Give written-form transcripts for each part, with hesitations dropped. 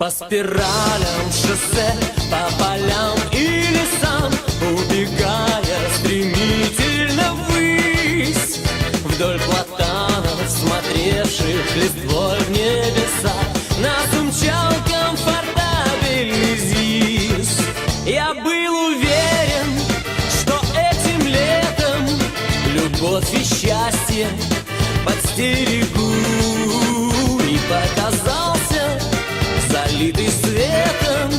По спиралям шоссе, по полям и лесам, убегая стремительно ввысь, вдоль платанов, смотревших листвой в небеса, нас умчал комфортабельный ЗИС. Я был уверен, что этим летом любовь и счастье подстерегу, и показался залитый светом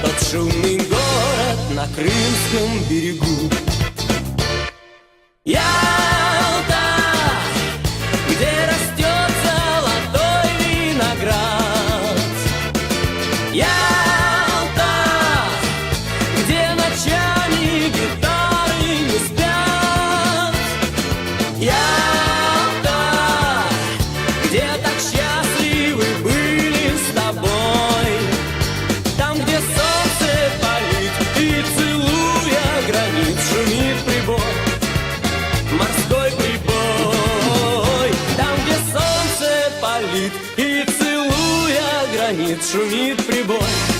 тот шумный город на Крымском берегу. Ялта, где растет золотой виноград. Ялта, где ночами гитары не спят. Ялта, где так счастливы были с тобой. Там, где солнце палит и, целуя гранит, шумит прибой. Морской прибой. Там, где солнце палит и, целуя гранит, шумит прибой.